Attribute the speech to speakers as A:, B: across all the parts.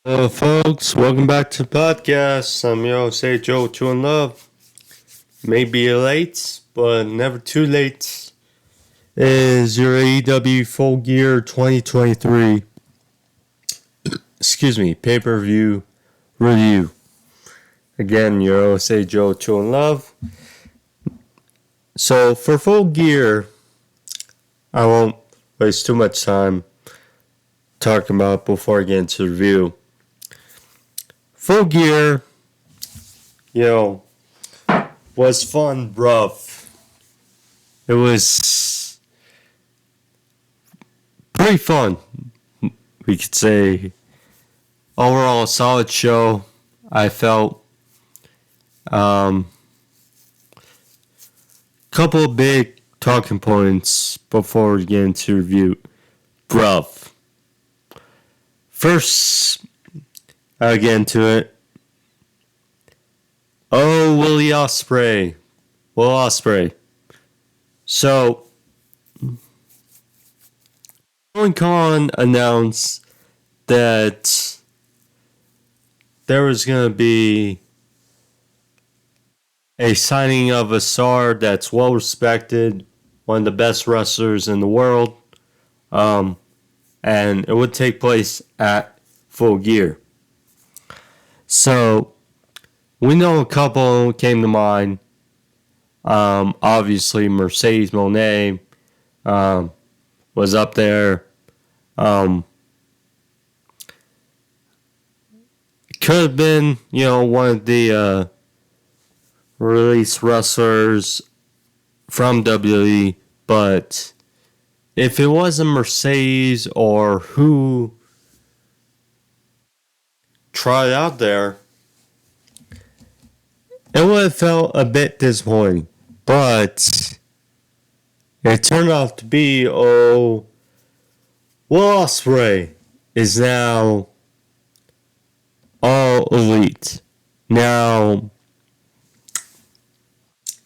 A: Hello, folks. Welcome back to the podcast. I'm your say Joe, True in Love. Maybe late, but never too late. Is your AEW Full Gear 2023? Pay-per-view review. Again, your say Joe, True in Love. So for Full Gear, I won't waste too much time talking about it before I get into the review. Full Gear, was fun, rough. It was pretty fun. We could say overall a solid show. I felt couple of big talking points before we get into review. Rough. First, I'll get into it. Oh, Will Ospreay. So, Tony Khan announced that there was going to be a signing of a star that's well respected, one of the best wrestlers in the world, and it would take place at Full Gear. So, we know a couple came to mind. Obviously, Mercedes Moné was up there. Could have been, one of the released wrestlers from WWE, but if it wasn't Mercedes or who tried out there, it would have felt a bit disappointing. But it turned out to be, Will Ospreay is now all elite. Now,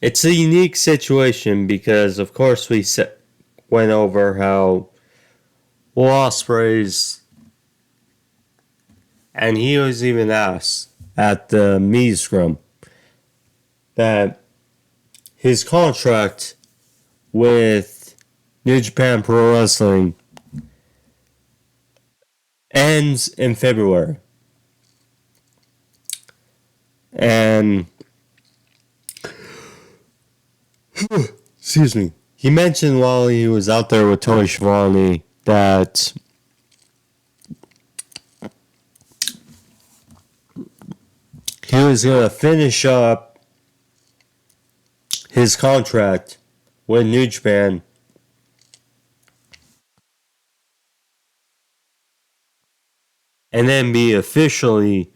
A: it's a unique situation because, of course, we went over how Will Ospreay's, and he was even asked at the media scrum that his contract with New Japan Pro Wrestling ends in February. And excuse me. He mentioned while he was out there with Tony Schiavone that he was going to finish up his contract with New Japan and then be officially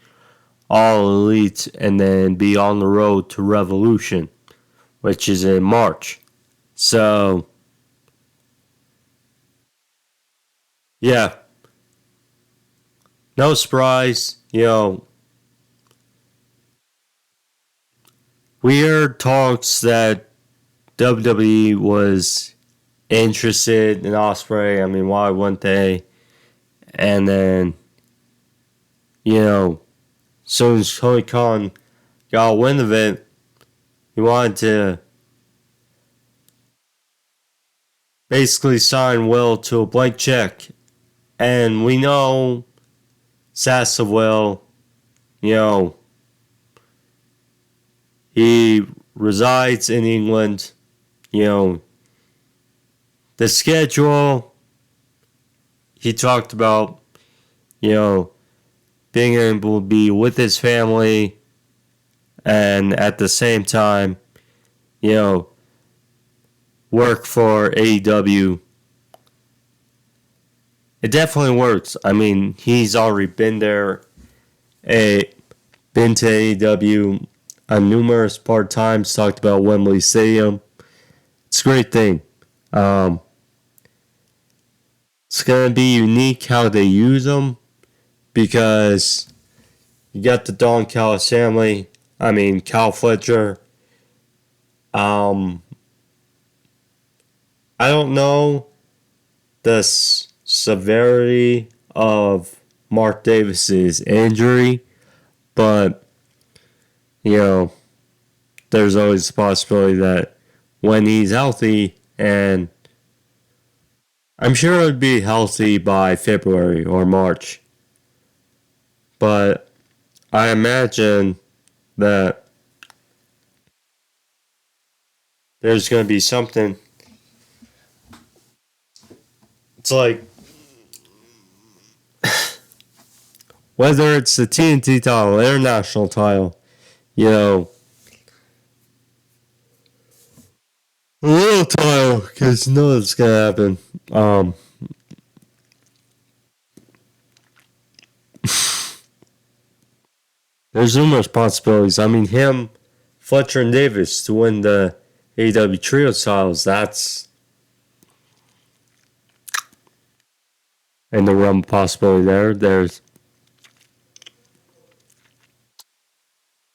A: all elite and then be on the road to Revolution, which is in March. So, yeah. No surprise, we heard talks that WWE was interested in Ospreay. I mean, why wouldn't they? And then, soon as Tony Khan got wind of it, he wanted to basically sign Will to a blank check. And we know Sass of Will, he resides in England. The schedule he talked about, being able to be with his family and at the same time, work for AEW. It definitely works. I mean, he's already been there, been to AEW on numerous part times, talked about Wembley Stadium. It's a great thing. It's going to be unique how they use them because you got the Don Callis family. I mean, Cal Fletcher. I don't know the severity of Mark Davis's injury, but, there's always the possibility that when he's healthy, and I'm sure it would be healthy by February or March, but I imagine that there's going to be something. It's like, whether it's the TNT title, international title, a little title, because you know it's going to happen. There's numerous possibilities. I mean, him, Fletcher, and Davis to win the AEW Trio titles, that's in the realm of possibility there. There's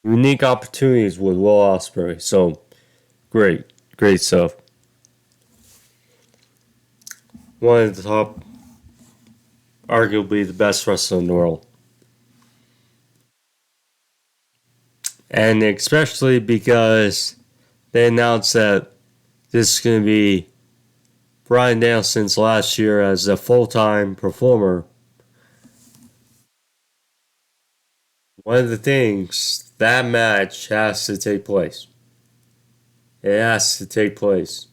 A: unique opportunities with Will Ospreay. So, great stuff. One of the top, arguably the best wrestler in the world. And especially because they announced that this is going to be Bryan Danielson's last year as a full-time performer. One of the things, that match has to take place. It has to take place.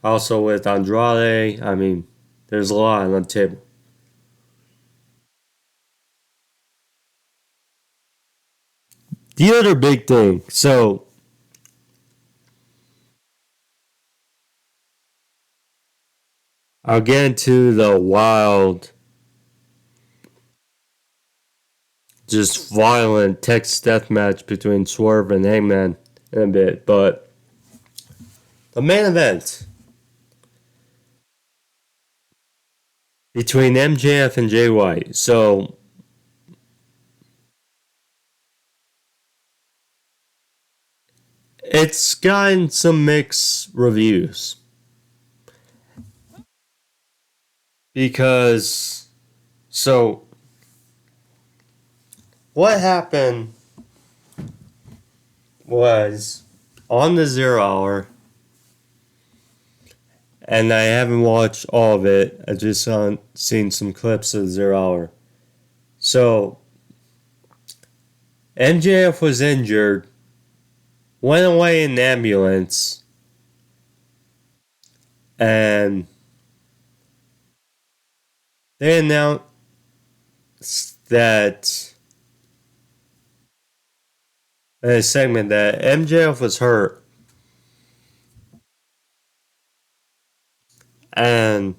A: Also with Andrade, I mean, there's a lot on the table. The other big thing, so I'll get into the wild, just violent Texas death match between Swerve and Hangman in a bit, but the main event between MJF and Jay White. So it's gotten some mixed reviews. Because, so, what happened was on the 0 Hour, and I haven't watched all of it, I just seen some clips of the 0 Hour. So, MJF was injured, went away in an ambulance, and they announced that in a segment that MJF was hurt, and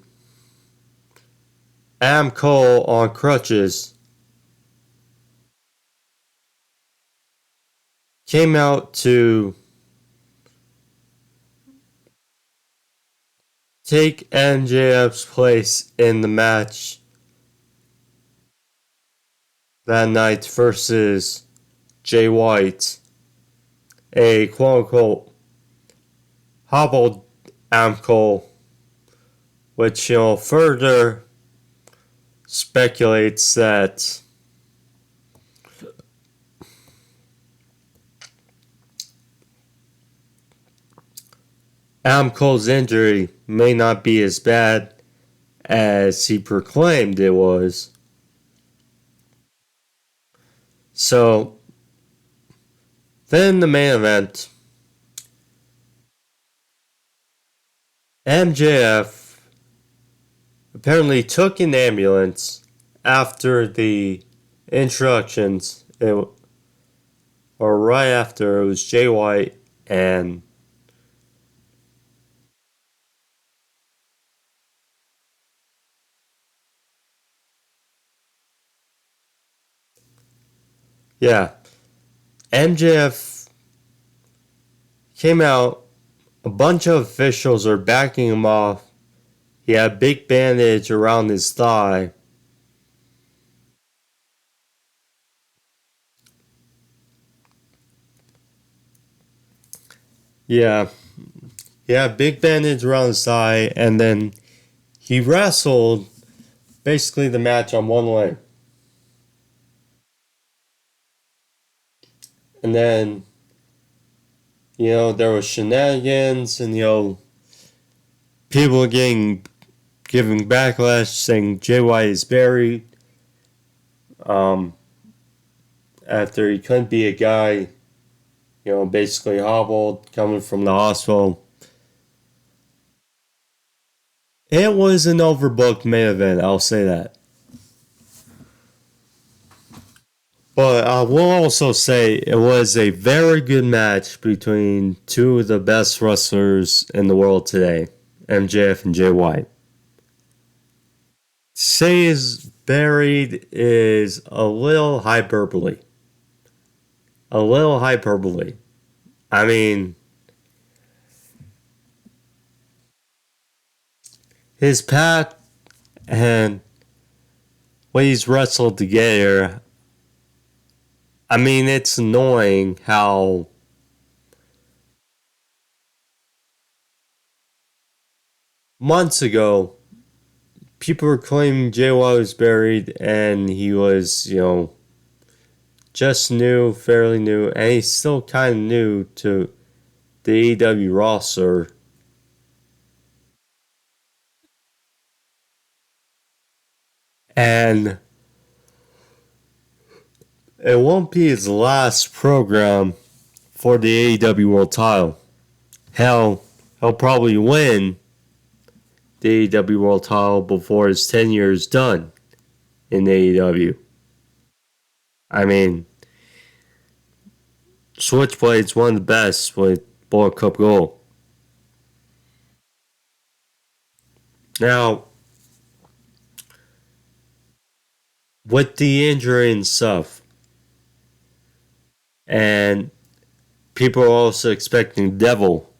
A: Adam Cole on crutches came out to take MJF's place in the match that night versus Jay White, a quote-unquote hobbled Adam Cole, which, further speculates that Adam Cole's injury may not be as bad as he proclaimed it was. So, then the main event, MJF apparently took an ambulance after the introductions, or right after. It was Jay White and MJF came out. A bunch of officials are backing him off. He had a big bandage around his thigh. Yeah. He had a big bandage around his thigh, and then he wrestled basically the match on one leg. And then, there was shenanigans and, people giving backlash saying JY is buried. After he couldn't be a guy, basically hobbled coming from the hospital. It was an overbooked main event, I'll say that. But I will also say it was a very good match between two of the best wrestlers in the world today, MJF and Jay White. To say is buried is a little hyperbole. I mean, his path and what he's wrestled together, I mean, it's annoying how months ago, people were claiming JY was buried and he was, just new, fairly new, and he's still kind of new to the AEW roster. And it won't be his last program for the AEW World title. Hell, he'll probably win the AEW World title before his tenure is done in AEW. I mean, Switchblade's one of the best with Bullet Club Gold. Now, with the injury and stuff, and people are also expecting Devil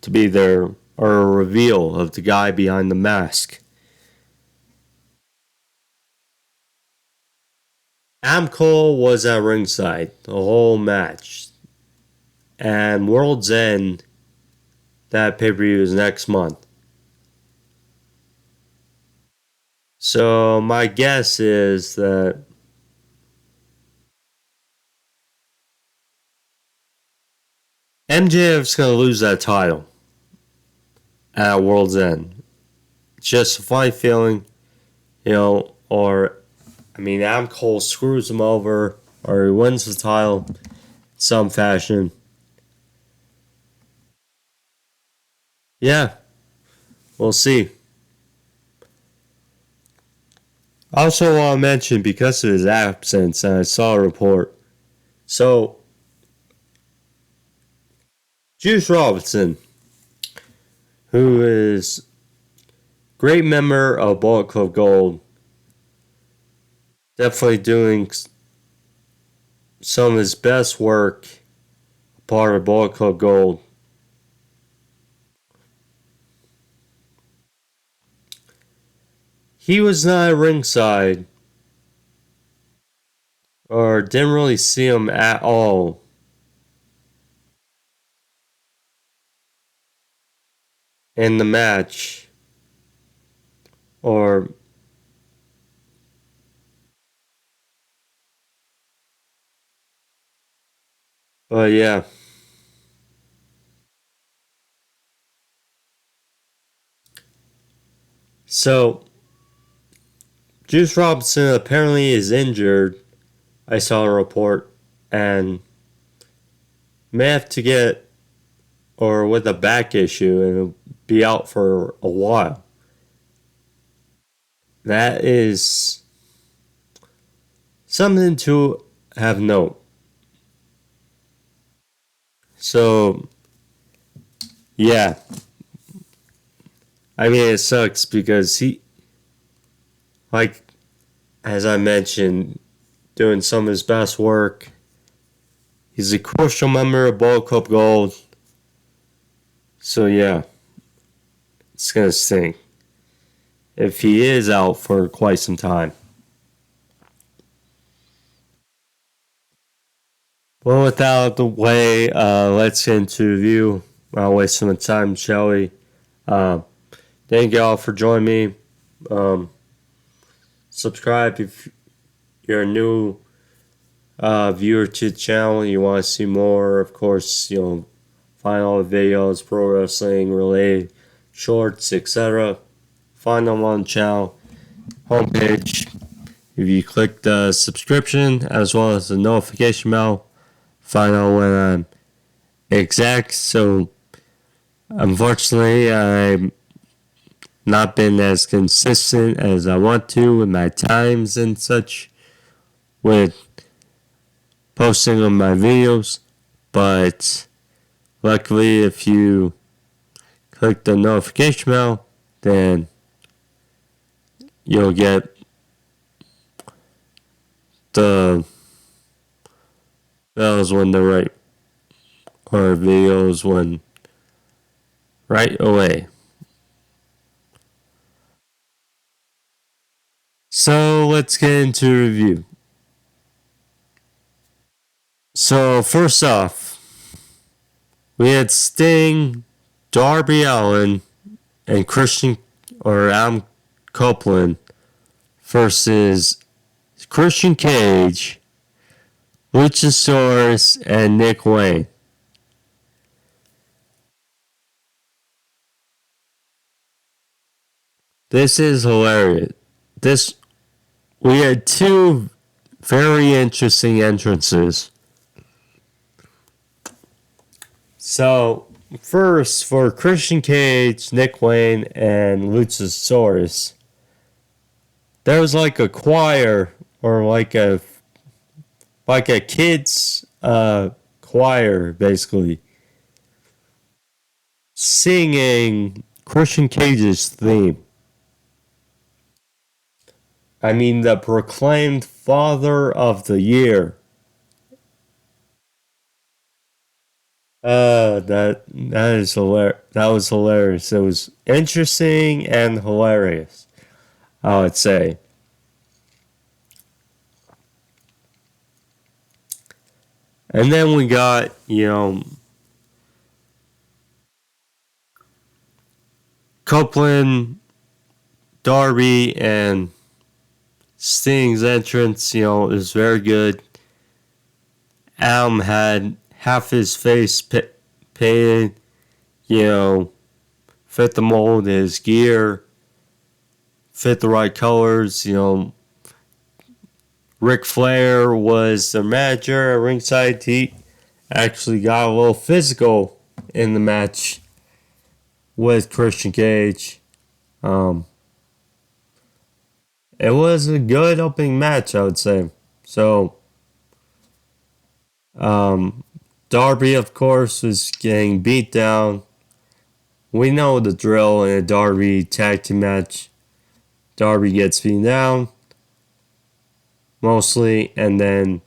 A: to be there, or a reveal of the guy behind the mask. Adam Cole was at ringside the whole match. And World's End, that pay-per-view is next month. So my guess is that MJF's going to lose that title at World's End. It's just a funny feeling, Adam Cole screws him over or he wins the title in some fashion. Yeah, we'll see. I also want to mention, because of his absence, and I saw a report. So, Juice Robinson, who is a great member of Bullet Club Gold, definitely doing some of his best work, part of Bullet Club Gold. He was not at ringside, or didn't really see him at all in the match, but yeah. So, Juice Robinson apparently is injured, I saw a report, and may have to get, or with a back issue, and be out for a while. That is something to have note. So, yeah. I mean, it sucks because he, as I mentioned, doing some of his best work. He's a crucial member of Bullet Club Gold. So, yeah. It's going to sting if he is out for quite some time. Well, with that out of the way, let's get into the review. I'll waste some time, shall we? Thank you all for joining me. Subscribe if you're a new viewer to the channel. You want to see more, of course, find all the videos, pro wrestling related, shorts, etc. Find them on the channel homepage. If you click the subscription as well as the notification bell, find out when I'm exact. So, unfortunately, I've not been as consistent as I want to with my times and such with posting on my videos, but luckily, if you click the notification bell, then you'll get the bells when they're right, or videos when right away. So let's get into review. So first off, we had Sting, Darby Allin, and Adam Copeland versus Christian Cage, Luchasaurus, and Nick Wayne. This is hilarious. We had two very interesting entrances. So, first, for Christian Cage, Nick Wayne, and Luchasaurus, there was like a choir, or like a kid's choir, basically, singing Christian Cage's theme. I mean, the proclaimed Father of the Year. That is hilarious. That was hilarious. It was interesting and hilarious, I would say. And then we got, Copeland, Darby, and Sting's entrance, is very good. Adam had half his face painted, fit the mold, his gear, fit the right colors, Ric Flair was the manager at ringside. He actually got a little physical in the match with Christian Cage. It was a good opening match, I would say. So, Darby, of course, was getting beat down. We know the drill in a Darby tag team match. Darby gets beaten down, mostly, and then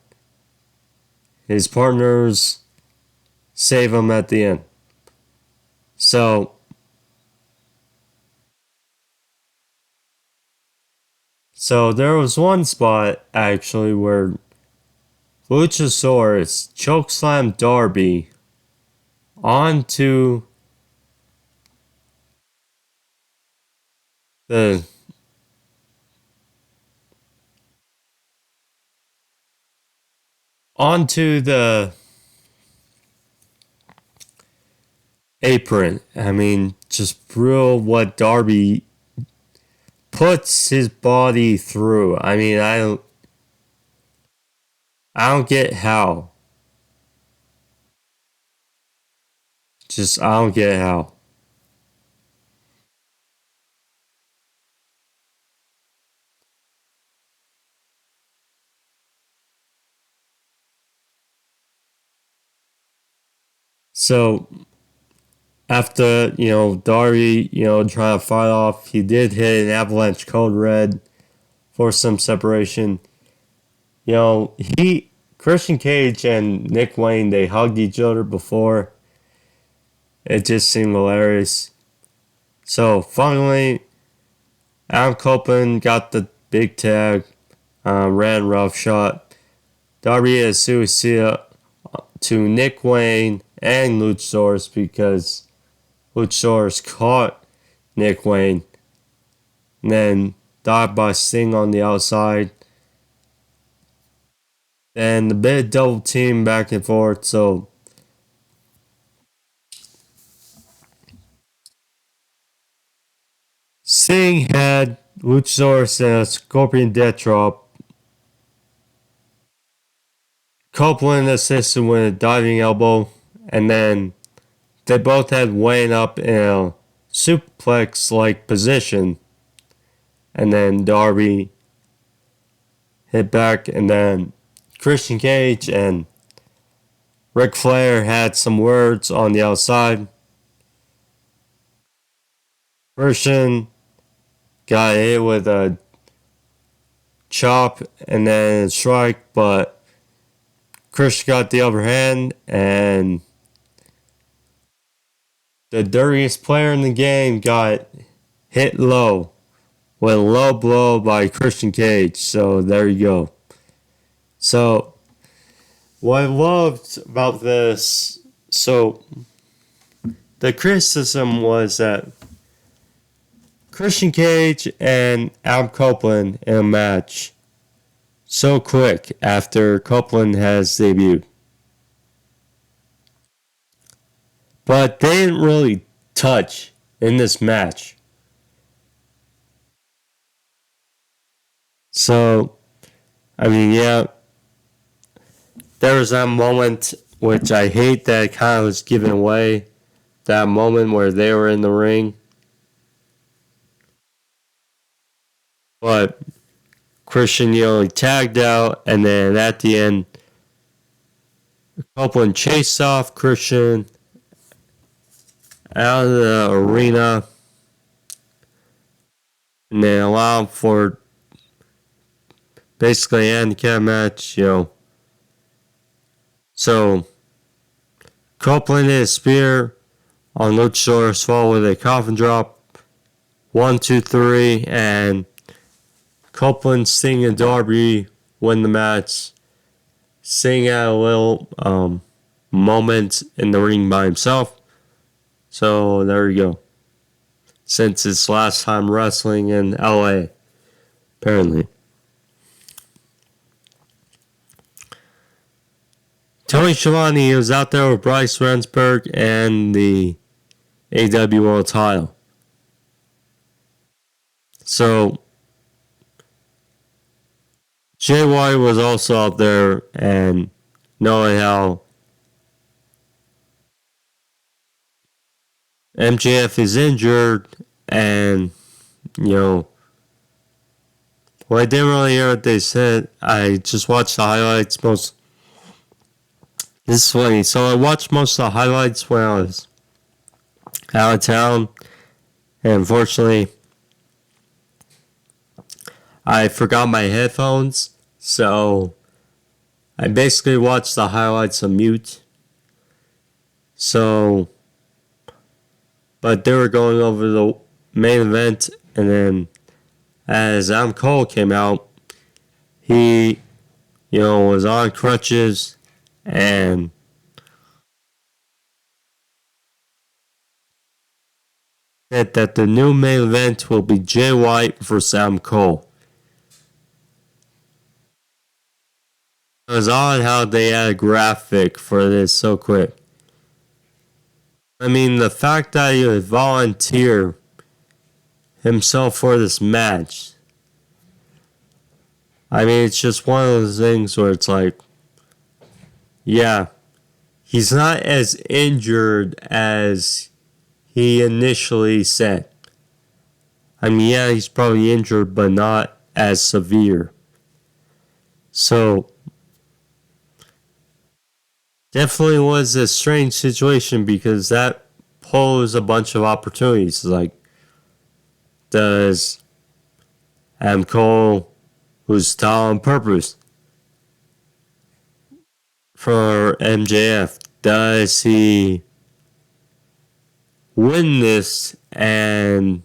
A: his partners save him at the end. So, there was one spot, actually, where Luchasaurus chokeslammed Darby onto the apron. I mean, just brutal what Darby puts his body through. I mean, I don't get how. I don't get how. So, after, Darby, trying to fight off, he did hit an avalanche code red for some separation. Christian Cage and Nick Wayne, they hugged each other before. It just seemed hilarious. So, finally, Adam Copeland got the big tag, ran rough shot. Darby is suicide to Nick Wayne and Luchasaurus because Luchasaurus caught Nick Wayne. And then dive by Sting on the outside. And a bit of double team back and forth. So Sting had Luchasaurus and a Scorpion Death Drop. Copeland assisted with a diving elbow. And then they both had weighing up in a suplex-like position. And then Darby hit back. And then Christian Cage and Ric Flair had some words on the outside. Christian got hit with a chop and then a strike, but Christian got the upper hand, and the dirtiest player in the game got hit low with a low blow by Christian Cage. So there you go. So what I loved about this, so the criticism was that Christian Cage and Adam Copeland in a match so quick after Copeland has debuted. But they didn't really touch in this match. So, I mean, yeah, there was that moment, which I hate that it kind of was given away, that moment where they were in the ring. But Christian, he tagged out, and then at the end, Copeland chased off Christian out of the arena, and then allowed for basically a handicap match, So, Copeland hit a spear on Luchasaurus, followed with a coffin drop. 1, 2, 3, and Copeland, Sting, and Darby win the match. Sting had a little moment in the ring by himself. So there you go. Since it's last time wrestling in LA, apparently. Tony Schiavone was out there with Bryce Remsburg and the AEW World title. So Jay White was also out there, and knowing how MJF is injured, and well, I didn't really hear what they said. I just watched the highlights most. This is funny. So I watched most of the highlights when I was out of town, and unfortunately, I forgot my headphones. So I basically watched the highlights on mute. So, but they were going over the main event, and then as Adam Cole came out, he, was on crutches, and said that the new main event will be Jay White versus Adam Cole. It was odd how they had a graphic for this so quick. I mean, the fact that he would volunteer himself for this match. I mean, it's just one of those things where it's like, yeah, he's not as injured as he initially said. I mean, yeah, he's probably injured, but not as severe. So, definitely was a strange situation because that posed a bunch of opportunities. Like, does Adam Cole, who's tall on purpose for MJF, does he win this and,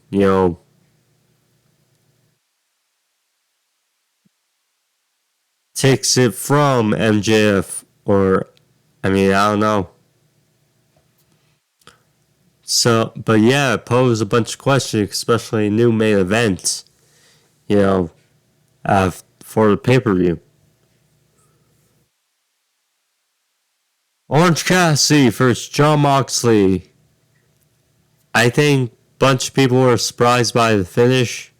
A: takes it from MJF? Or, I don't know. So, but yeah, it posed a bunch of questions, especially new main events. for the pay-per-view. Orange Cassidy versus Jon Moxley. I think a bunch of people were surprised by the finish,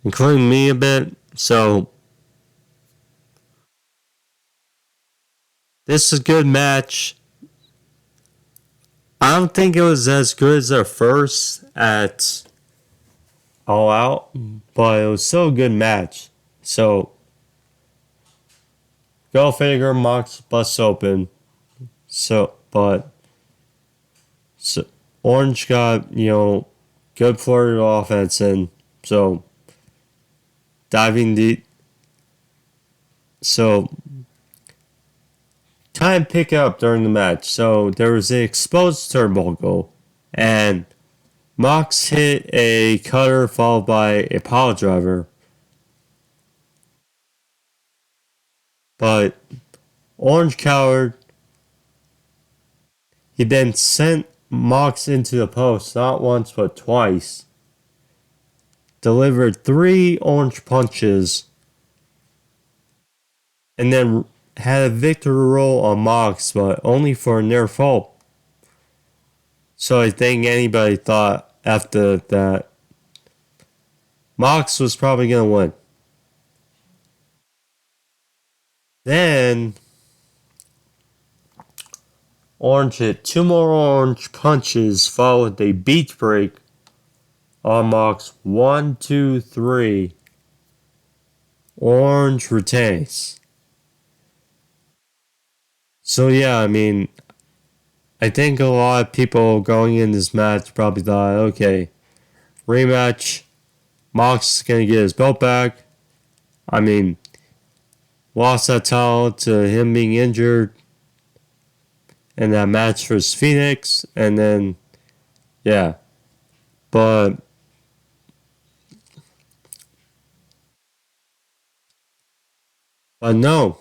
A: including me a bit. So, this is a good match. I don't think it was as good as their first at All Out, but it was still a good match. So, go figure, Mox busts open. So, Orange got, good flurry of offense, and so diving deep. So, kind of pick up during the match. So, there was an exposed turnbuckle, and Mox hit a cutter followed by a pile driver. But Orange cowered. He then sent Mox into the post, not once but twice. Delivered 3 orange punches. And then had a victory roll on Mox, but only for a near fall. So I think anybody thought after that Mox was probably going to win. Then Orange hit 2 more orange punches, followed with a beach break on Mox. 1, 2, 3. Orange retains. So yeah, I mean, I think a lot of people going in this match probably thought, okay, rematch, Mox is going to get his belt back. I mean, lost that title to him being injured in that match versus Phoenix, and then, yeah. But no,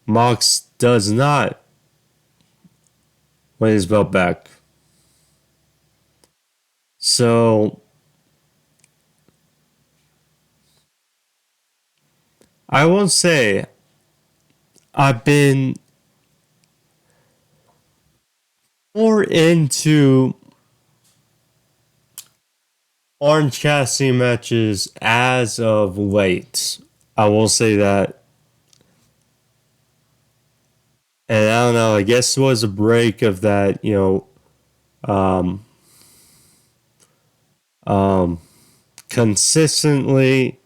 A: Mox does not win his belt back. So, I will say, I've been more into Orange Cassidy matches as of late. I will say that. And I don't know, I guess it was a break of that, consistently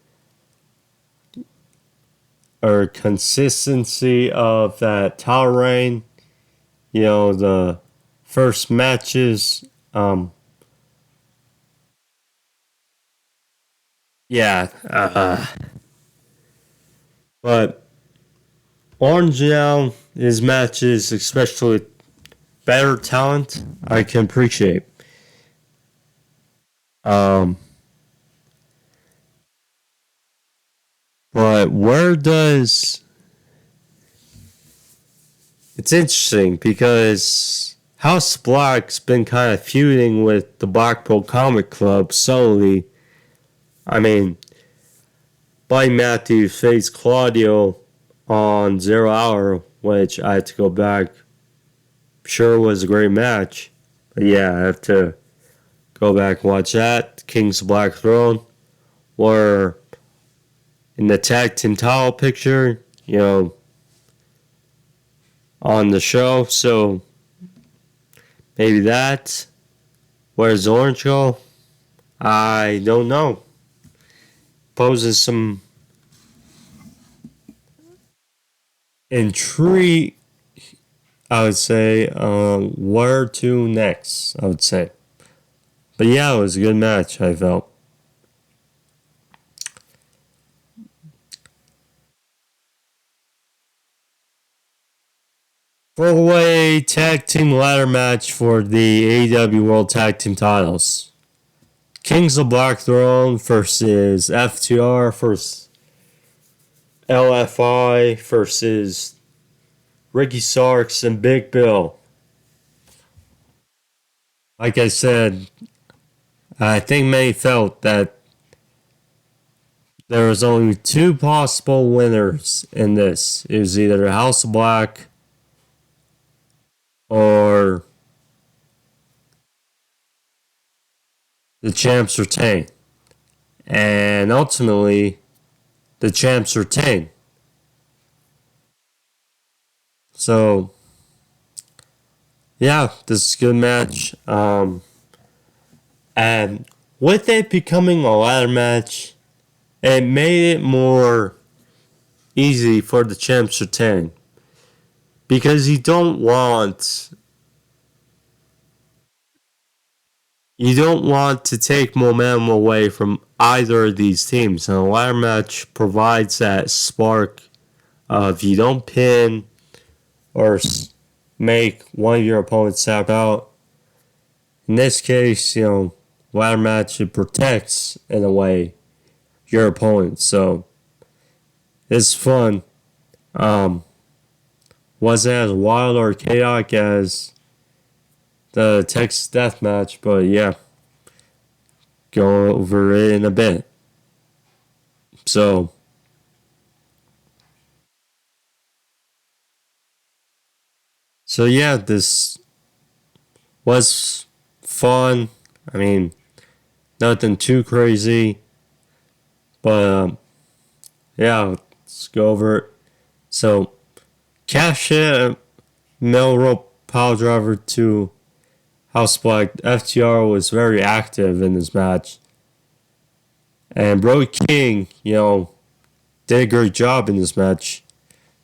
A: or consistency of that title reign, the first matches, but Orange now, his matches, especially with better talent, I can appreciate. But where does... It's interesting because House Black's been kind of feuding with the Blackpool Comic Club solely. I mean, Buddy Matthews faced Claudio on 0 Hour, which I had to go back. Sure was a great match. But yeah, I have to go back and watch that. Kings of Black Throne were in the tag team title picture, on the show. So maybe that. Where's Orange go? I don't know. Poses some intrigue, I would say. Where to next, I would say. But yeah, it was a good match, I felt. Four-way tag team ladder match for the AEW World Tag Team titles. Kings of Black Throne versus FTR versus LFI versus Ricky Starks and Big Bill. Like I said, I think many felt that there was only two possible winners in this. It was either House of Black or the champs retain. And ultimately, the champs retain. So, yeah, this is a good match. And with it becoming a ladder match, it made it more easy for the champs to retain. Because you don't want to take momentum away from either of these teams. And a ladder match provides that spark of you don't pin or make one of your opponents tap out. In this case, ladder match, it protects, in a way, your opponent. So, it's fun. Wasn't as wild or chaotic as the Texas Death Match, but yeah, go over it in a bit. So yeah, this was fun. I mean, nothing too crazy, but yeah, let's go over it. So, Cash in middle rope pile driver to House Black. FTR was very active in this match. And Brody King, did a great job in this match.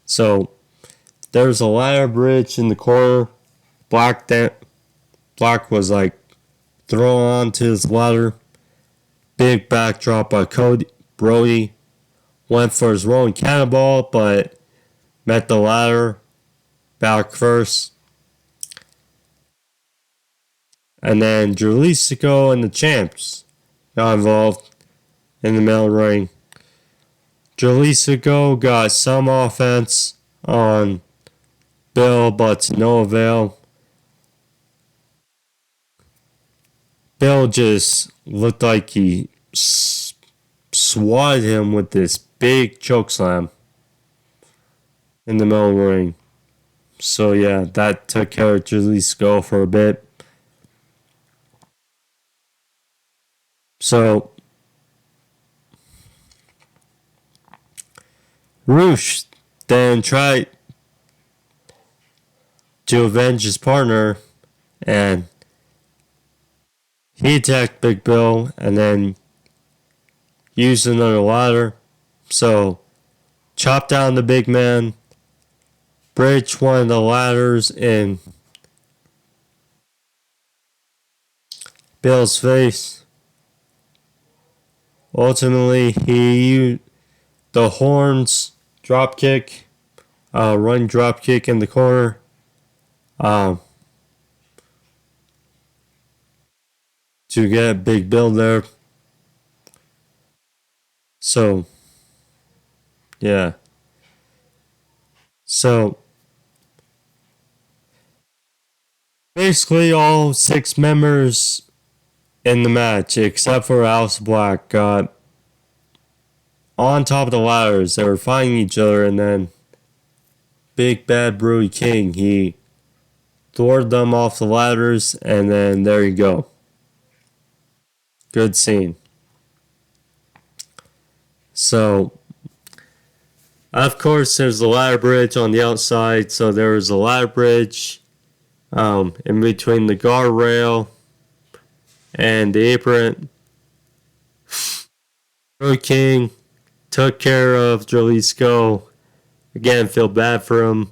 A: So, there's a ladder bridge in the corner. Black was thrown onto his ladder. Big backdrop by Brody. Went for his rolling cannonball, but met the ladder back first. And then Jericho and the champs got involved in the middle ring. Jericho got some offense on Bill, but to no avail. Bill just looked like he swatted him with this big chokeslam in the middle ring. So yeah, that took care of Jericho for a bit. So Roosh then tried to avenge his partner, and he attacked Big Bill and then used another ladder. So chopped down the big man, bridged one of the ladders in Bill's face. Ultimately, he used the horns dropkick, run dropkick in the corner. To get Big Bill there. So, yeah. So, basically all 6 members in the match, except for House Black, got on top of the ladders. They were fighting each other, and then Big Bad Brody King, he thwarted them off the ladders, and then there you go. Good scene. So, of course, there's the ladder bridge on the outside. So there was a ladder bridge in between the guardrail and the apron. Brody King took care of Jericho. Again, feel bad for him.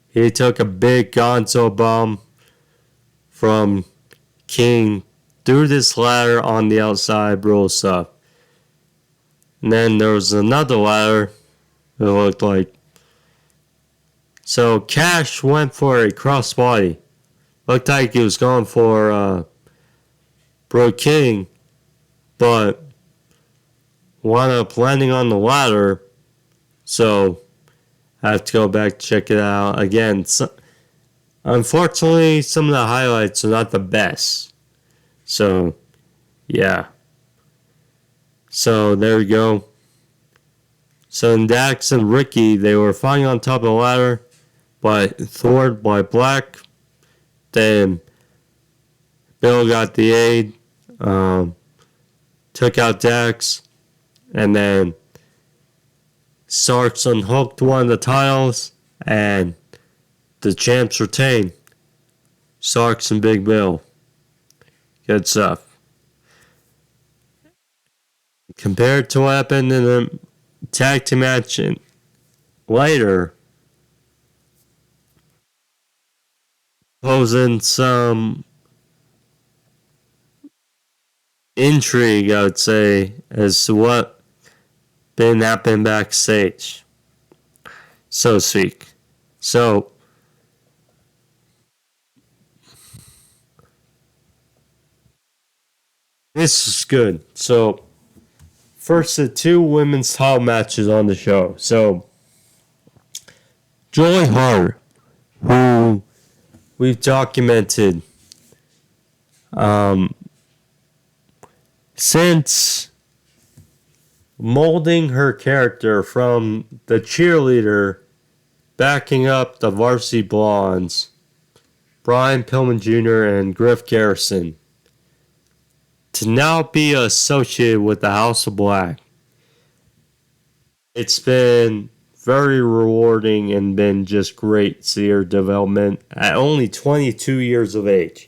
A: He took a big gonzo bomb from King through this ladder on the outside, bro stuff. And then there was another ladder, it looked like. So Cash went for a crossbody. Looked like he was going for Brody King, but wound up landing on the ladder. So I have to go back to check it out again. Unfortunately, some of the highlights are not the best. So, yeah. So, there we go. So in Dax and Ricky, they were fighting on top of the ladder, but thwarted by Black. Then Bill got the aid, took out Dax, and then Starks unhooked one of the titles, and the champs retained. Starks and Big Bill. Good stuff. Compared to what happened in the tag team match later, posing some intrigue, I would say, as to what been happening backstage, so to speak. So, this is good. So, first, the two women's title matches on the show. So, Joy Hart, who we've documented since molding her character from the cheerleader backing up the Varsity Blondes, Brian Pillman Jr. and Griff Garrison, to now be associated with the House of Black. It's been very rewarding and been just great to see her development at only 22 years of age.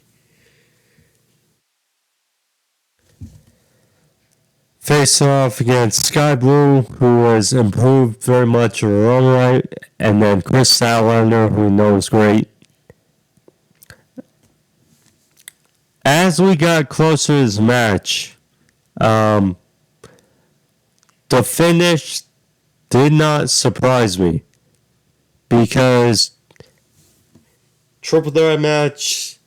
A: Facing off against Skye Blue, who has improved very much in her own right, and then Kris Statlander, who knows great. As we got closer to this match, the finish did not surprise me, because triple threat match,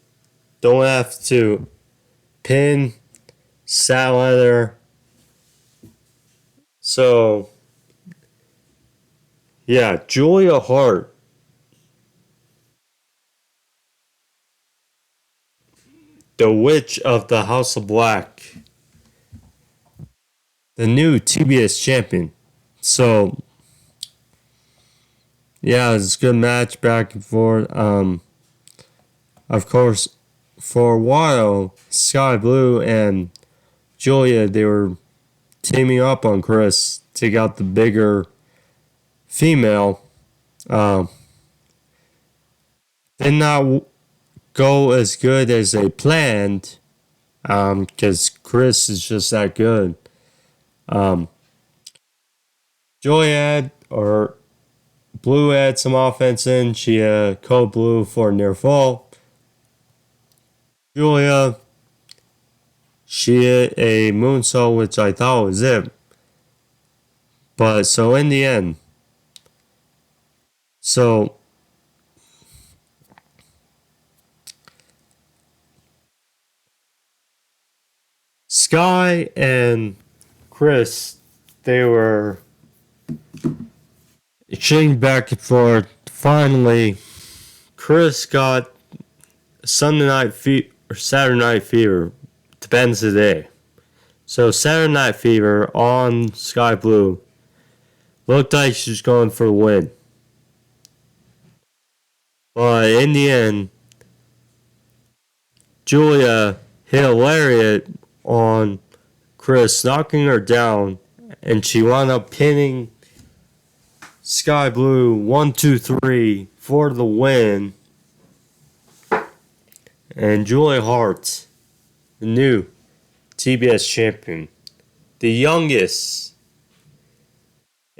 A: don't have to pin Statlander. So, yeah, Julia Hart. The Witch of the House of Black. The new TBS champion. So, yeah, it's a good match back and forth. Of course, for a while, Skye Blue and Julia, they were teaming up on Kris to take out the bigger female. Did not go as good as they planned, because Kris is just that good. Julia Blue had some offense in. She had Code Blue for near fall. Julia, she hit a moonsault, which I thought was it. But so in the end, Skye and Kris, they were exchanging back and forth. Finally, Kris got Saturday Night Fever. Depends the day. So Saturday Night Fever on Skye Blue looked like she was going for the win. But in the end, Julia hit a lariat on Kris, knocking her down, and she wound up pinning Skye Blue 1, 2, 3 for the win. And Julia Hart, the new TBS champion, the youngest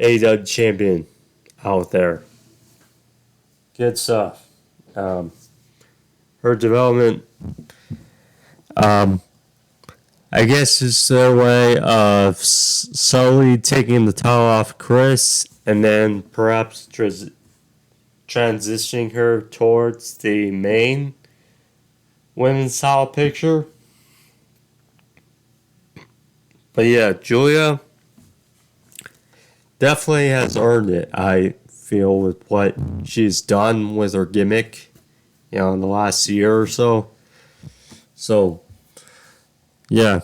A: AEW champion out there. Good stuff. Her development, I guess, is their way of slowly taking the title off Kris and then perhaps transitioning her towards the main women's title picture. But yeah, Julia definitely has earned it, I feel, with what she's done with her gimmick, in the last year or so. So, yeah,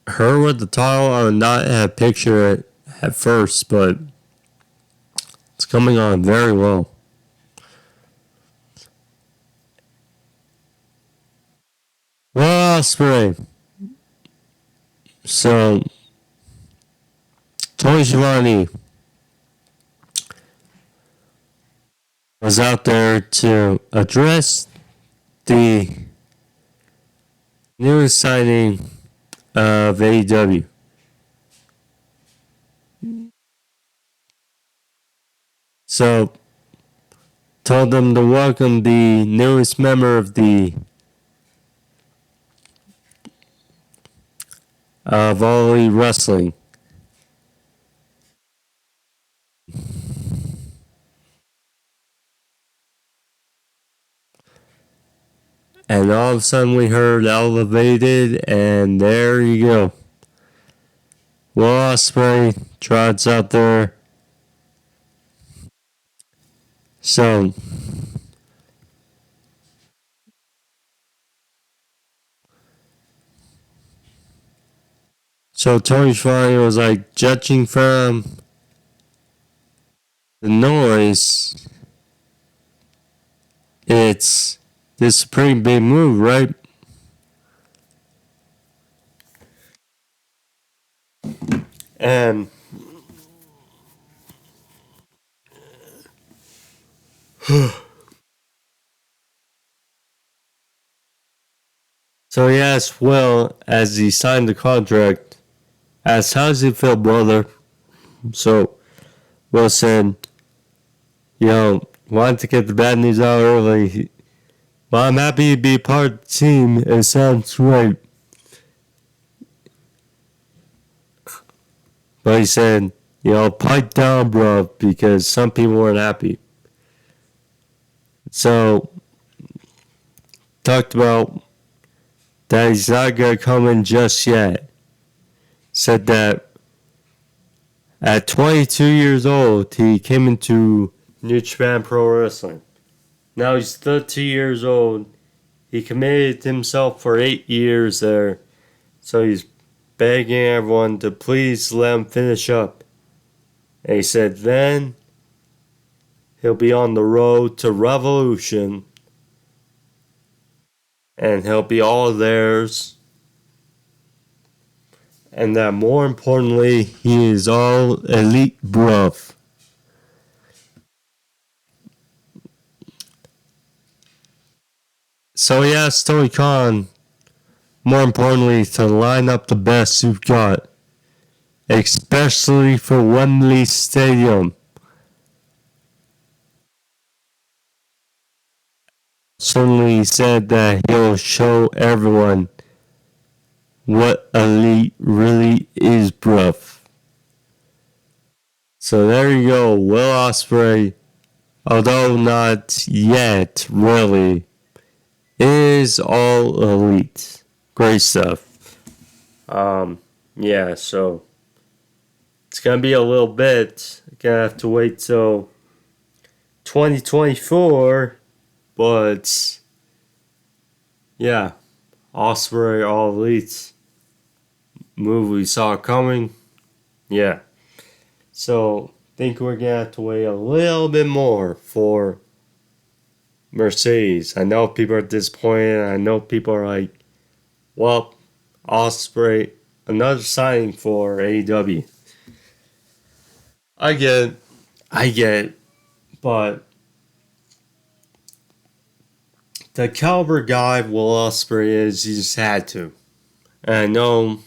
A: her with the title, I would not have pictured it at first, but It's coming on very well. Well, Ospreay. So, Tony Schiavone was out there to address the newest signing of AEW. So, told them to welcome the newest member of All Elite Wrestling. And all of a sudden we heard Elevated, and there you go. Will Ospreay trots out there. So Tony Schiavone was like, judging from the noise, this is a pretty big move, right? And so he asked Will, as he signed the contract, asked, how does it feel, brother? So Will said, wanted to get the bad news out early. Well, I'm happy to be part of the team. It sounds great. But he said, pipe down, bro, because some people weren't happy. So, talked about that he's not going to come in just yet. Said that at 22 years old, he came into New Japan Pro Wrestling. Now he's 30 years old. He committed himself for 8 years there. So he's begging everyone to please let him finish up. And he said then he'll be on the road to Revolution. And he'll be all theirs. And that more importantly, he is all elite, bruv. So he asked Tony Khan, more importantly, to line up the best you've got, especially for Wembley Stadium. Certainly he said that he'll show everyone what elite really is, bruv. So there you go, Will Ospreay, although not yet really, is all elite. Great stuff. Yeah, so it's gonna be a little bit. Gonna have to wait till 2024, but yeah, Ospreay all elite move we saw coming. Yeah, so think we're gonna have to wait a little bit more for Mercedes. I know people are disappointed. I know people are like, well, Ospreay, another signing for AEW. I get it, but the caliber guy Will Ospreay is, he just had to. And I know,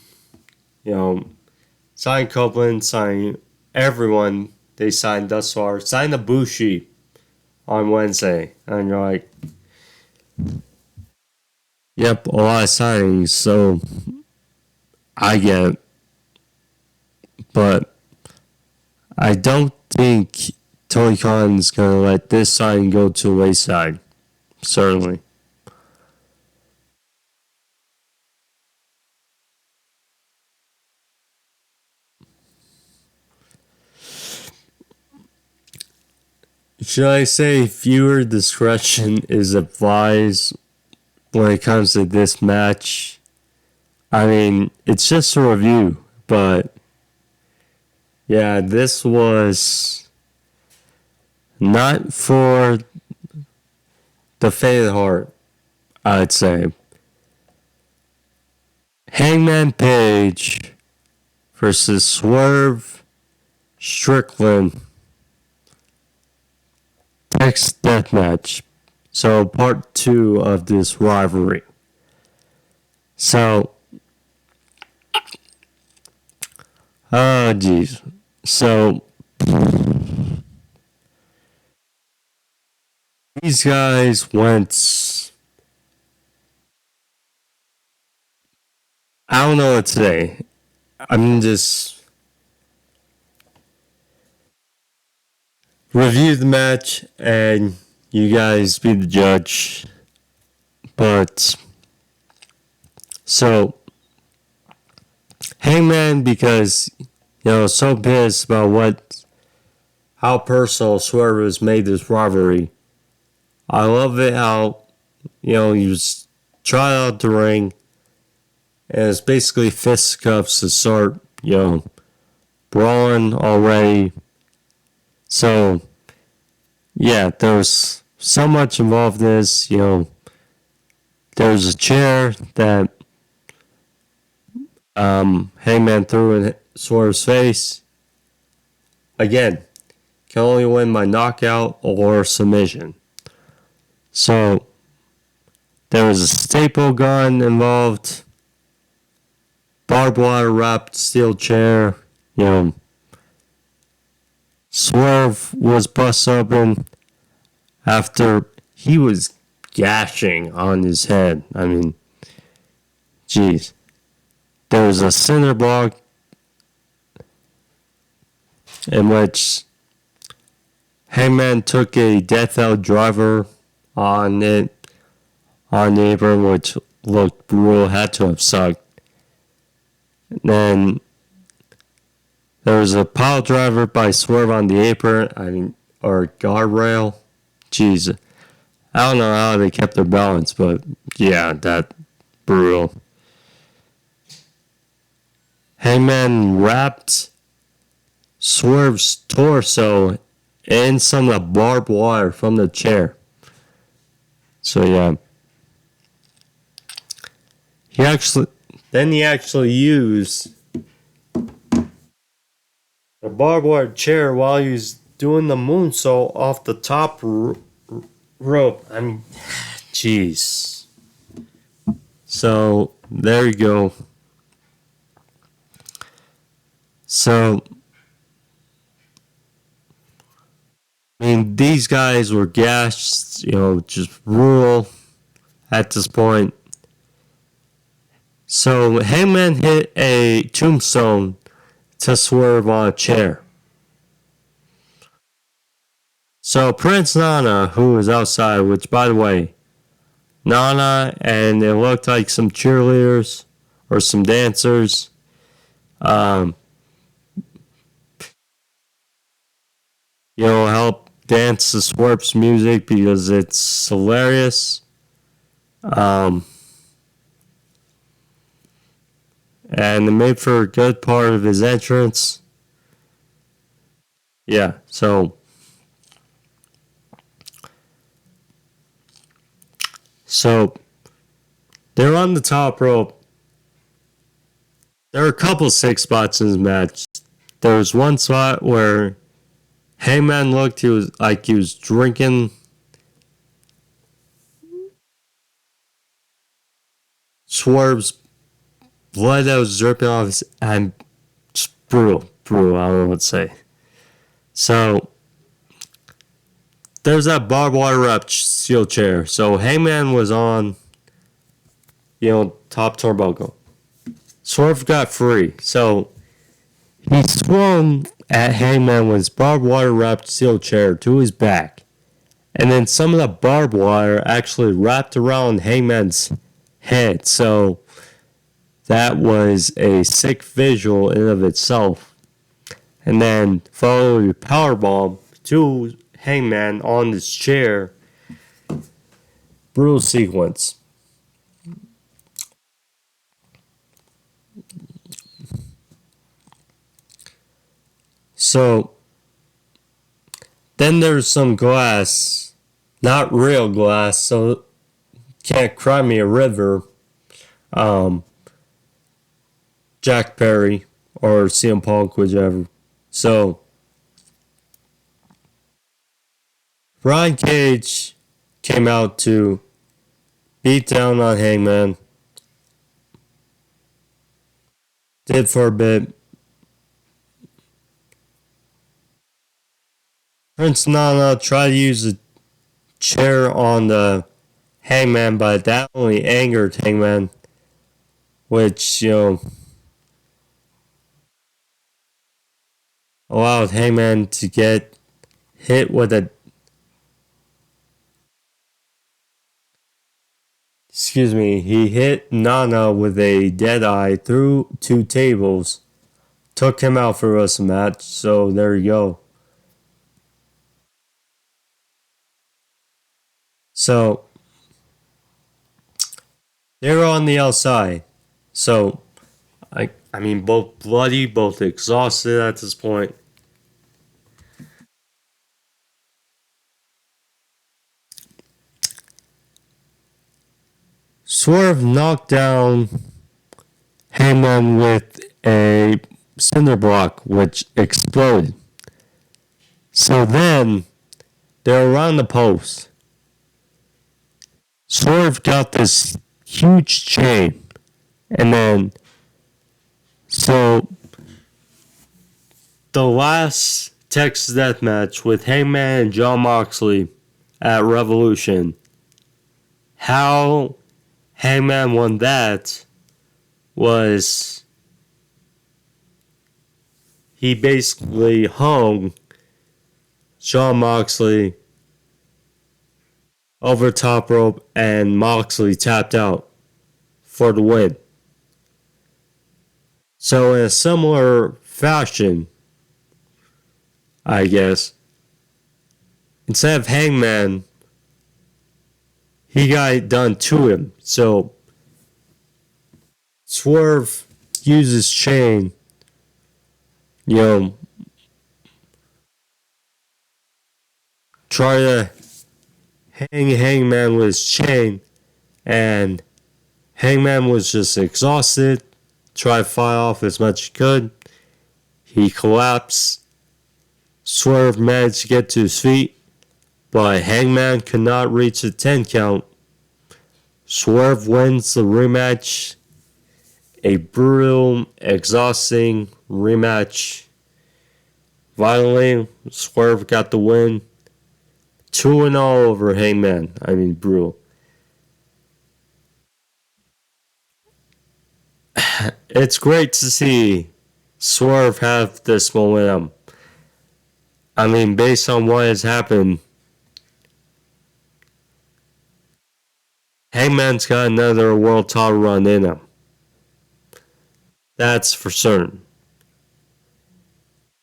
A: sign Copeland, sign everyone they signed thus far, sign Ibushi on Wednesday. And you're like, yep, a lot of signings, so I get it. But I don't think Tony Khan's going to let this sign go to the wayside. Certainly. Should I say viewer discretion is advised when it comes to this match? I mean, it's just a review, but yeah, this was Not for the faint heart, I'd say. Hangman Page versus Swerve Strickland Text Deathmatch. So, part 2 of this rivalry. So, oh, jeez. So, these guys went, I don't know what to say. I'm just review the match and you guys be the judge. But, so, Hangman, because, so pissed about how personal Swerve has made this rivalry. I love it how, he was trying out the ring, and it's basically fisticuffs to start, brawling already. So, yeah, there's so much involved in this, there's a chair that Hangman threw in Swerve's face. Again, can only win by knockout or submission. So, there was a staple gun involved, barbed wire wrapped steel chair, Swerve was bust open after he was gashing on his head. I mean, jeez. There was a cinder block in which Hangman took a death out driver on the apron, which looked brutal, had to have sucked. And then there was a pile driver by Swerve on the apron, or guardrail. Jeez. I don't know how they kept their balance, but yeah, that brutal. Hangman wrapped Swerve's torso in some of the barbed wire from the chair. So yeah. He actually used the barbed wire chair while he was doing the moonsault off the top rope. I mean, jeez. So, there you go. So, I mean, these guys were gashed, just brutal at this point. So, Hangman hit a tombstone to Swerve on a chair. So, Prince Nana, who was outside, which, by the way, Nana and it looked like some cheerleaders or some dancers. Help dance to Swerve's music because it's hilarious. And it made for a good part of his entrance. Yeah, so they're on the top rope. There are a couple 6 spots in this match. There was one spot where Hangman looked he was drinking Swerve's blood that was dripping off his and just brutal. I don't know what to say. So there's that barbed wire wrapped steel chair. So Hangman was on, top turnbuckle. Swerve got free. So he swung at Hangman with his barbed wire wrapped steel chair to his back. And then some of the barbed wire actually wrapped around Hangman's head. So that was a sick visual in and of itself. And then followed with a powerbomb to Hangman on his chair. Brutal sequence. So Then there's some glass, not real glass, so can't cry me a river. Jack Perry or CM Punk, whichever. So Brian Cage came out to beat down on Hangman. Did for a bit. Prince Nana tried to use a chair on the Hangman, but that only angered Hangman, which, allowed Hangman to get hit with a... he hit Nana with a dead eye through 2 tables. Took him out for the rest of the match, so there you go. So, they're on the outside. So, I mean, both bloody, both exhausted at this point. Swerve knocked down Hangman with a cinder block, which exploded. So then, they're around the post. Swerve got this huge chain. And then, so, the last Texas Death Match with Hangman and Jon Moxley at Revolution. How Hangman won that was he basically hung Jon Moxley over top rope and Moxley tapped out for the win. So in a similar fashion, I guess, instead of Hangman, he got it done to him. So Swerve uses chain, try to hang Hangman with his chain, and Hangman was just exhausted, tried to fight off as much as he could. He collapsed. Swerve managed to get to his feet, but Hangman could not reach the 10 count. Swerve wins the rematch. A brutal, exhausting rematch. Finally, Swerve got the win. 2-0 over Hangman. I mean, brutal. It's great to see Swerve have this momentum. I mean, based on what has happened, Hangman's got another world title run in him. That's for certain.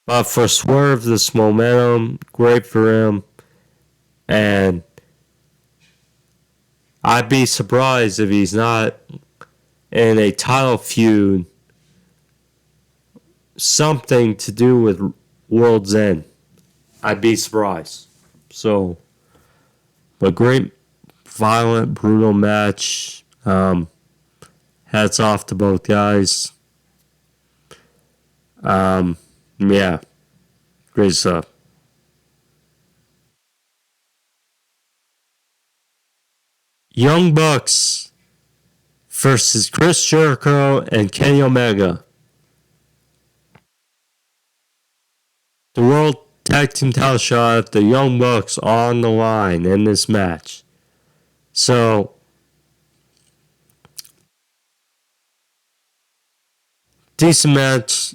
A: But for Swerve, this momentum, great for him. And I'd be surprised if he's not in a title feud. Something to do with World's End. I'd be surprised. So, but great, violent, brutal match. Hats off to both guys. Yeah, great stuff. Young Bucks versus Chris Jericho and Kenny Omega. The World Tag Team title shot, the Young Bucks on the line in this match. So, decent match.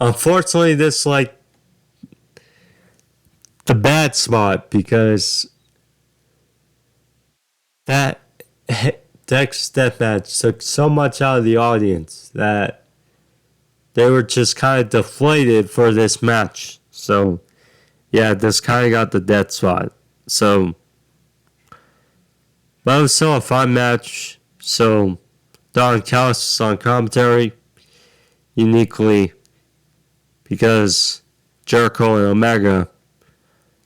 A: Unfortunately, this is like the bad spot because that Texas Deathmatch took so much out of the audience that they were just kind of deflated for this match. So, yeah, this kind of got the dead spot. So, but it was still a fun match. So, Don Callis on commentary, uniquely, because Jericho and Omega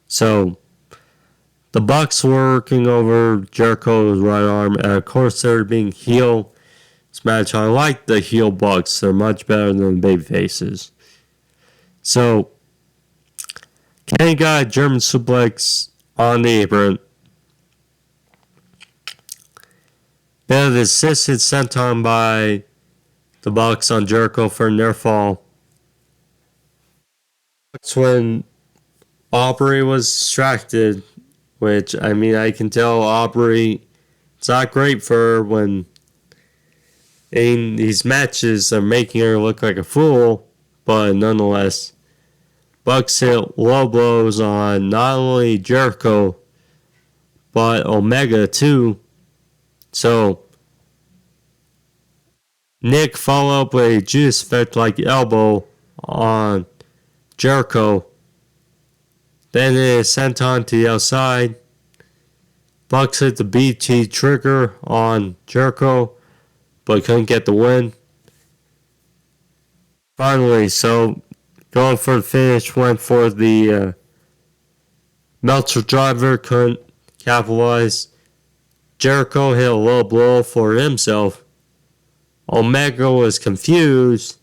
A: So the Bucks were working over Jericho's right arm, and of course they're being heel. This match, I like the heel Bucks. They're much better than the baby faces. So Kenny got a German suplex on the apron. Then the assisted senton by the Bucks on Jericho for near fall. That's when Aubrey was distracted, which, I mean, I can tell Aubrey, it's not great for her when in these matches are making her look like a fool, but nonetheless, Bucks hit low blows on not only Jericho, but Omega too. So, Nick followed up with a Judas effect like elbow on Jericho. Then it is sent on to the outside. Bucks hit the BT trigger on Jericho, but couldn't get the win. Finally, so going for the finish, went for the Meltzer driver, couldn't capitalize. Jericho hit a low blow for himself. Omega was confused,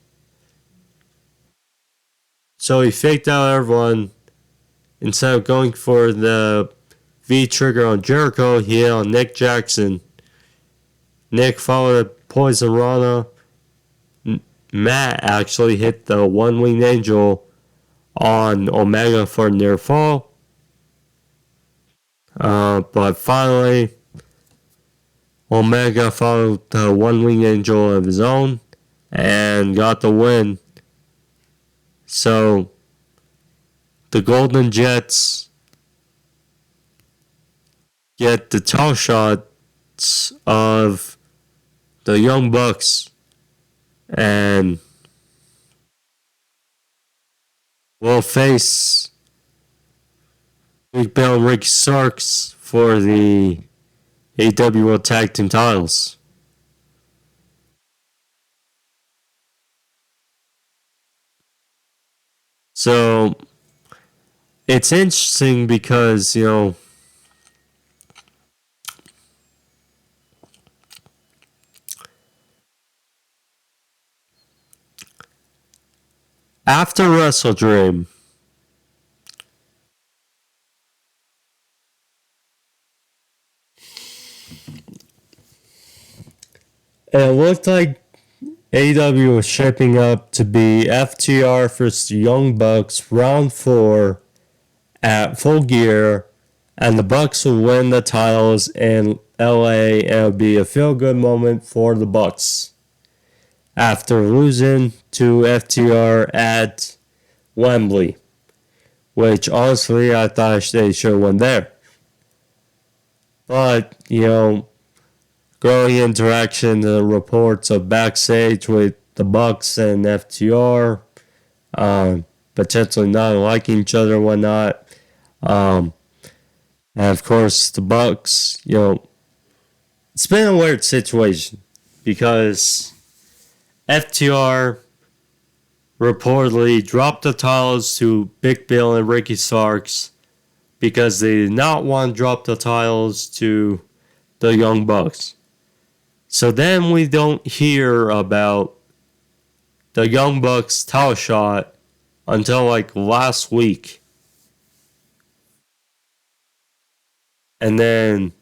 A: so he faked out everyone. Instead of going for the V trigger on Jericho, he hit on Nick Jackson. Nick followed a Poison Rana. Matt actually hit the One Winged Angel on Omega for near fall. But finally, Omega followed the One Winged Angel of his own and got the win. So, the Golden Jets get the tall shots of the Young Bucks and will face Big Bill and Ricky Starks for the AEW World Tag Team titles. So it's interesting because, you know, after Wrestle Dream, it looked like AEW was shaping up to be FTR versus the Young Bucks round 4 at Full Gear, and the Bucks would win the titles in LA, and it would be a feel-good moment for the Bucks after losing to FTR at Wembley, which honestly I thought they should have won there. But, you know, growing interaction, the reports of backstage with the Bucks and FTR, potentially not liking each other and whatnot. And of course, the Bucks, you know, it's been a weird situation because FTR reportedly dropped the titles to Big Bill and Ricky Starks because they did not want to drop the titles to the Young Bucks. So then we don't hear about the Young Bucks title shot until like last week. And then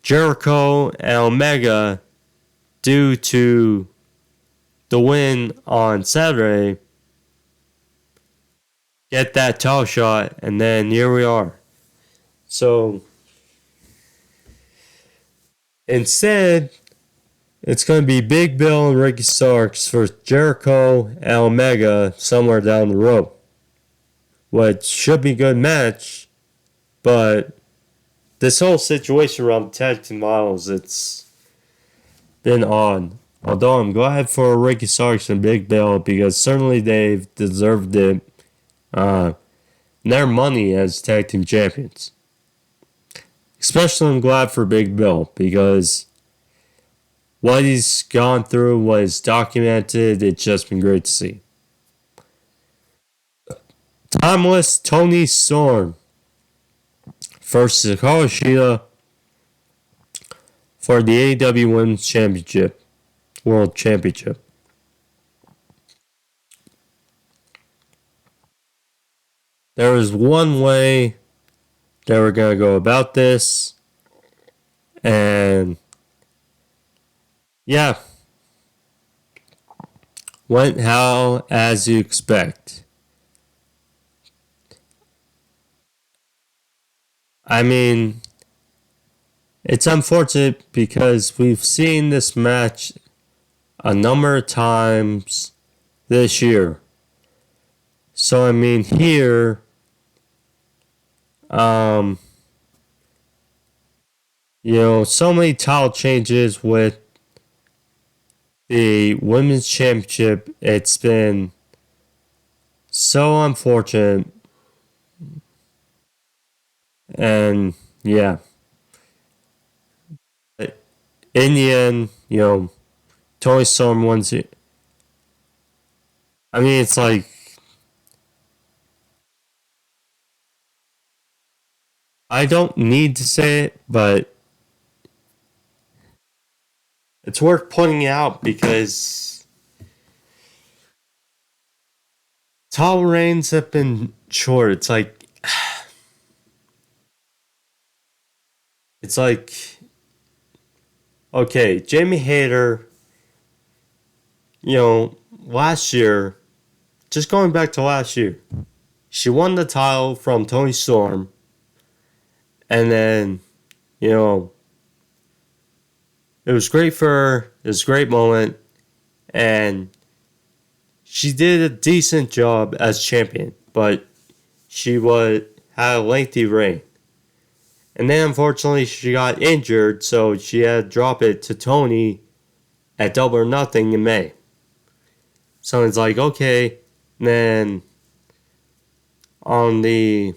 A: Jericho and Omega, due to the win on Saturday, get that title shot, and then here we are. So instead, it's going to be Big Bill and Ricky Starks for Jericho and Omega somewhere down the road, which should be a good match, but this whole situation around the tag team models, it's been odd. Although I'm glad for Ricky Starks and Big Bill because certainly they've deserved it. Their money as tag team champions. Especially I'm glad for Big Bill because what he's gone through, what is documented, it's just been great to see. Timeless Toni Storm versus Hikaru Shida for the AEW Women's Championship, World Championship. There is one way that we're going to go about this, and yeah, went how as you expect. I mean, it's unfortunate because we've seen this match a number of times this year. So, I mean, here, so many title changes with the Women's Championship. It's been so unfortunate. And, yeah. In the end, Toni Storm wins it. I mean, it's like, I don't need to say it, but it's worth pointing out because title reigns have been short. It's like, okay, Jamie Hayter, last year, just going back to last year, she won the title from Toni Storm, and then, it was great for her, it was a great moment, and she did a decent job as champion, but she had a lengthy reign. And then, unfortunately, she got injured, so she had to drop it to Toni at Double or Nothing in May. So it's like, okay, then on the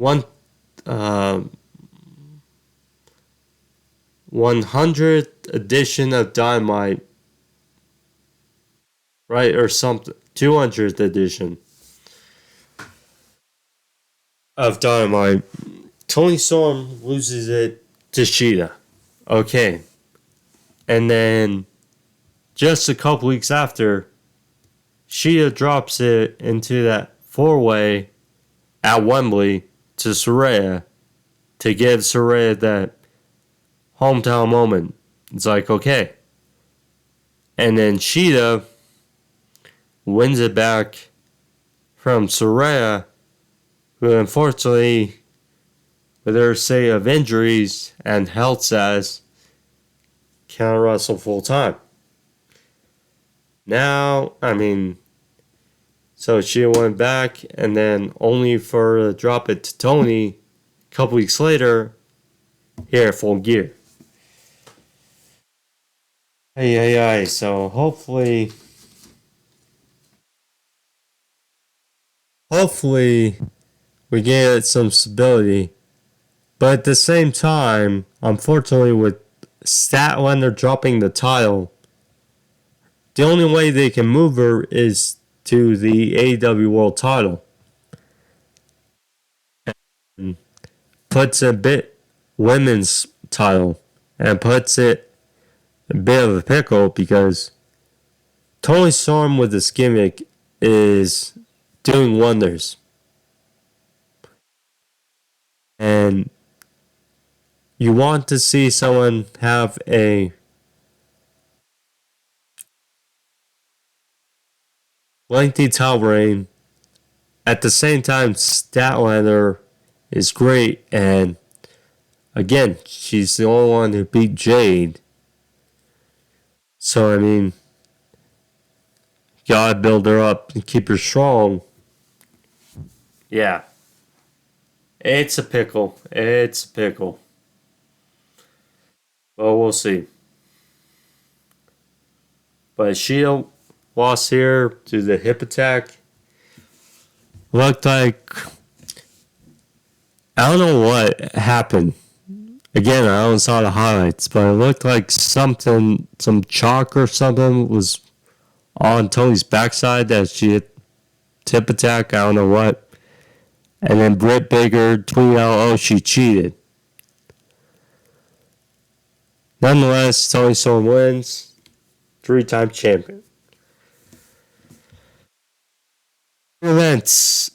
A: 100th edition of Dynamite, right, or something, 200th edition of Dynamite, Toni Storm loses it to Shida. Okay. And then just a couple weeks after, Shida drops it into that 4-way at Wembley to Saraya to give Saraya that hometown moment. It's like, okay. And then Shida wins it back from Saraya, who unfortunately, with her say of injuries and health status, can't wrestle full time. Now, I mean, so she went back, and then only for her to drop it to Toni a couple weeks later, here, Full Gear. Hey, so hopefully we get some stability. But at the same time, unfortunately, with Statlander dropping the title, the only way they can move her is to the AEW World title. And puts a bit women's title and puts it a bit of a pickle because Toni Storm with this gimmick is doing wonders. And you want to see someone have a lengthy title reign. At the same time, Statlander is great, and again, she's the only one who beat Jade. So, I mean, gotta build her up and keep her strong. Yeah. It's a pickle. It's a pickle. Well, we'll see. But Shida lost here to the hip attack. Looked like, I don't know what happened. Again, I only saw the highlights, but it looked like some chalk or something was on Toni's backside that she hit hip attack. I don't know what. And then Britt Baker tweeted out, oh, she cheated. Nonetheless, Toni Storm wins. 3-time champion. Events.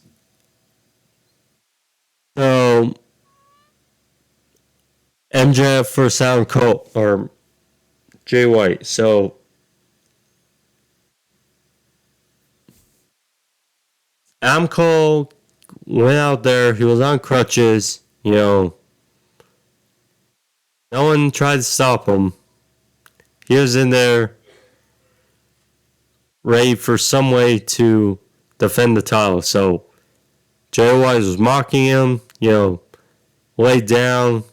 A: So, MJF for Adam Cole, or Jay White. So, Adam Cole went out there. He was on crutches. No one tried to stop him. He was in there ready for some way to defend the title. So, Jay White was mocking him, laid down,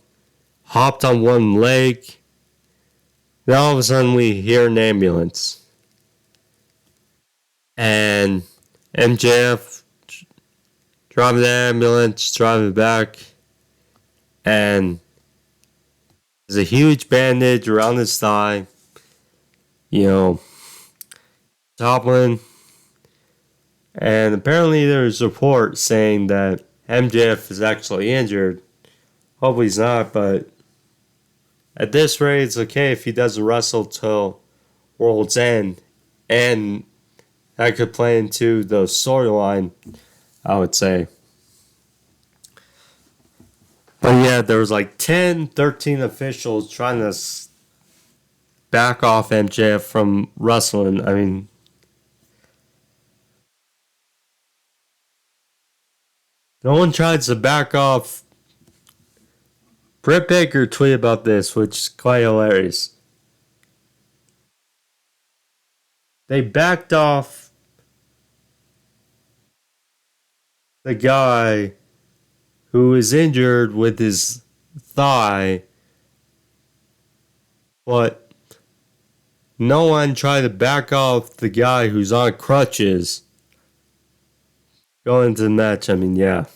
A: hopped on one leg. Then all of a sudden we hear an ambulance. And MJF driving the ambulance, driving back. And there's a huge bandage around his thigh. Copeland. And apparently there's a report saying that MJF is actually injured. Hopefully he's not, but at this rate, it's okay if he doesn't wrestle till World's End. And that could play into the storyline, I would say. But yeah, there was like 10, 13 officials trying to back off MJF from wrestling. I mean, no one tries to back off. Britt Baker tweeted about this, which is quite hilarious. They backed off the guy who is injured with his thigh, but no one tried to back off the guy who's on crutches going into the match. I mean, yeah.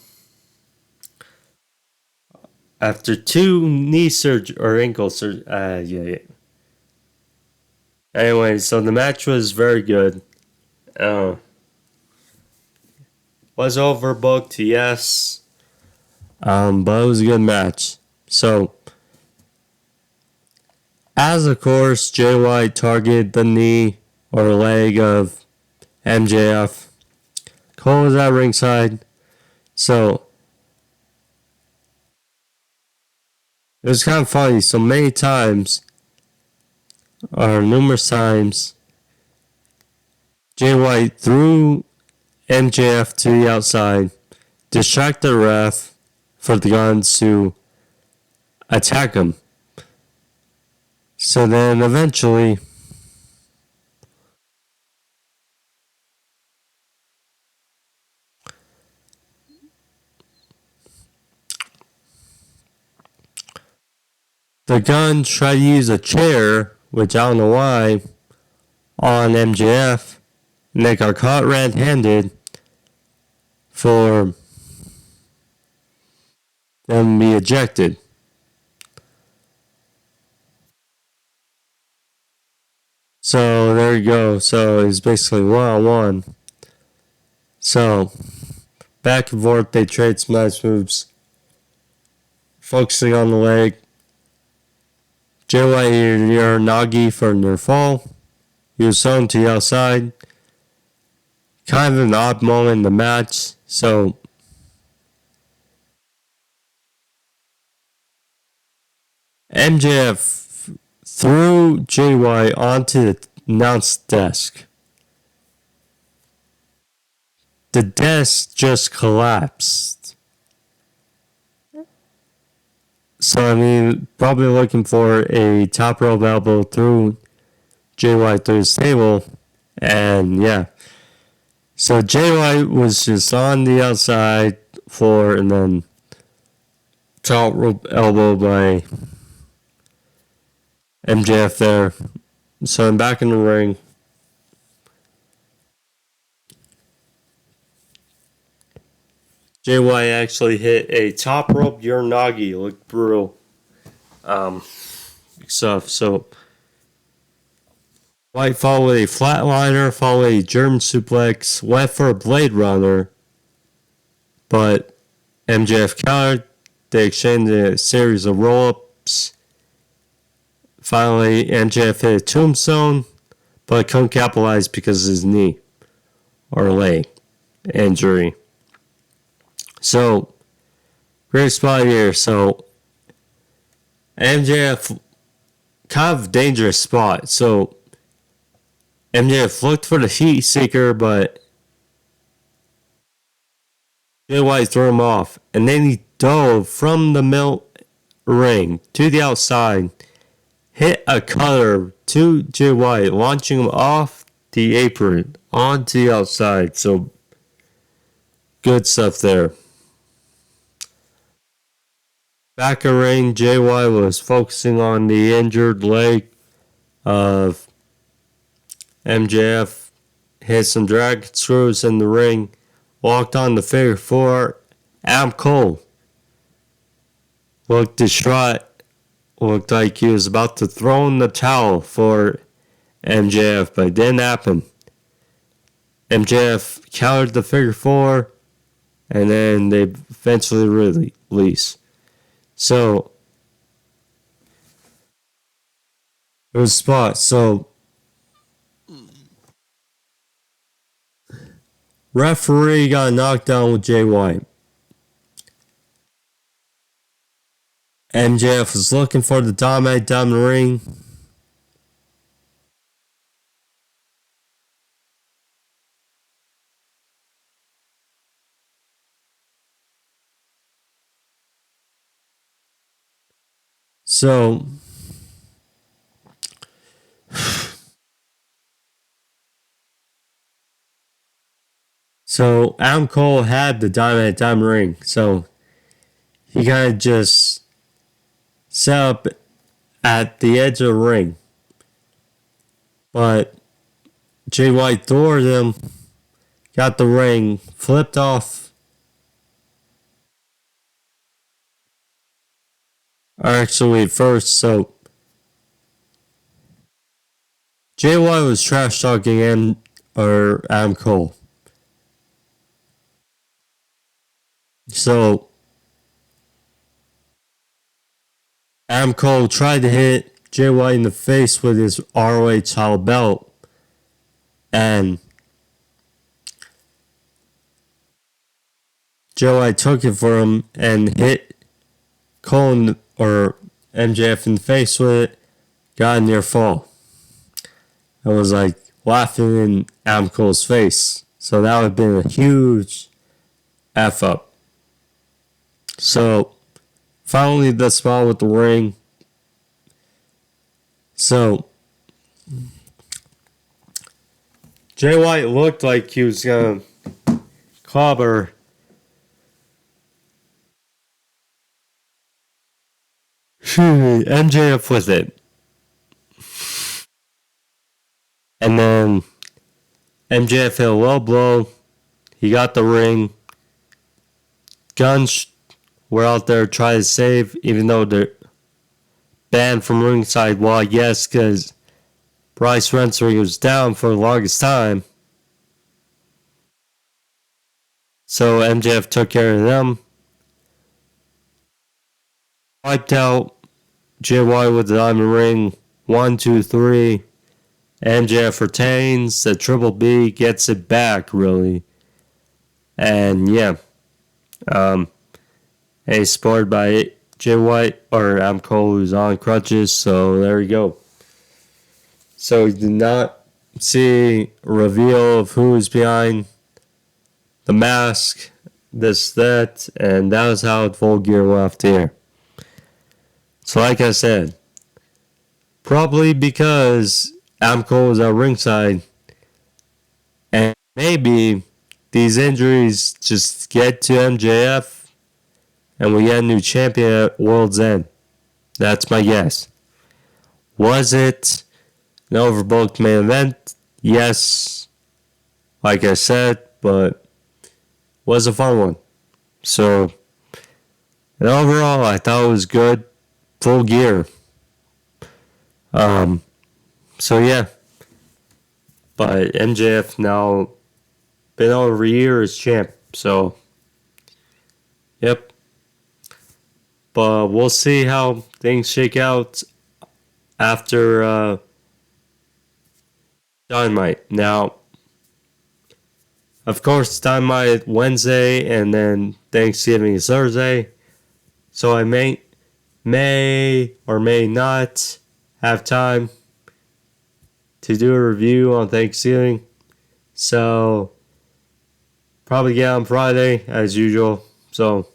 A: After 2 knee surgery or ankle surgery, yeah. Anyway, so the match was very good. Was overbooked, yes. But it was a good match. So, as of course, Jay White targeted the knee or leg of MJF. Cole was at ringside. So, it was kind of funny. So many times, or numerous times, Jay White threw MJF to the outside, distracted the ref for the guns to attack him. So then eventually, the gun tried to use a chair, which I don't know why, on MJF, and they got caught red-handed for them to be ejected. So there you go. So it's basically one-on-one. So back and forth, they trade some nice moves. Focusing on the leg. Jay White near Nagi for near fall. He was thrown to the outside. Kind of an odd moment in the match. So MJF threw Jay White onto the announce desk. The desk just collapsed. So, I mean, probably looking for a top rope elbow through Jay White through his table. And, yeah. So, Jay White was just on the outside floor and then top rope elbow by MJF there. So, I'm back in the ring. Jay White actually hit a top rope Uranagi. Looked brutal. Stuff. So White followed a flatliner, followed a German suplex, went for a Blade Runner, but MJF countered. They exchanged a series of roll-ups. Finally, MJF hit a tombstone, but couldn't capitalize because of his knee or leg injury. So, great spot here. So, MJF, kind of dangerous spot. So, MJF looked for the heat seeker, but Jay White threw him off. And then he dove from the middle ring to the outside, hit a cutter to Jay White, launching him off the apron onto the outside. So, good stuff there. Back in ring, Jay White was focusing on the injured leg of MJF. Hit some dragon screws in the ring. Walked on the figure four. Adam Cole looked distraught. Looked like he was about to throw in the towel for MJF, but it didn't happen. MJF countered the figure four, and then they eventually release. So, it was a spot. So, referee got knocked down with Jay White. MJF was looking for the dominate down the ring. So Adam Cole had the diamond ring. So he kind of just set up at the edge of the ring. But Jay White thwarted him, got the ring, flipped off. Actually, first, so Jay White was trash talking Adam Cole. So Adam Cole tried to hit Jay White in the face with his ROH title belt, and Jay White took it for him and hit Cole or MJF in the face with it, got a near fall. It was like laughing in Adam Cole's face. So that would have been a huge F up. So, finally the spot with the ring. So, Jay White looked like he was going to clobber MJF with it. And then MJF hit a low blow. He got the ring. Guns were out there trying to save, even though they're banned from ringside. Well, yes, because Bryce Rensering was down for the longest time. So MJF took care of them. Wiped out Jay White with the diamond ring. 1, 2, 3. MJF retains. The Triple B gets it back, really. And yeah. He's supported by Jay White or Adam Cole, who's on crutches. So there you go. So you did not see a reveal of who is behind the mask, this, that, and that was how Full Gear left here. So like I said, probably because Adam Cole was at ringside, and maybe these injuries just get to MJF, and we get a new champion at World's End. That's my guess. Was it an overbooked main event? Yes, like I said, but was a fun one. So, and overall, I thought it was good. Full Gear. So yeah. But MJF now been over a year as champ. So Yep. But we'll see how things shake out after Dynamite. Now, of course, Dynamite Wednesday and then Thanksgiving is Thursday. So I may or may not have time to do a review on Thanksgiving. So probably get on Friday as usual. So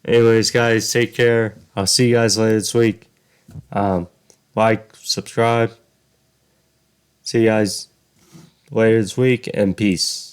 A: anyways, guys, take care. I'll see you guys later this week. Like, subscribe. See you guys later this week, and peace.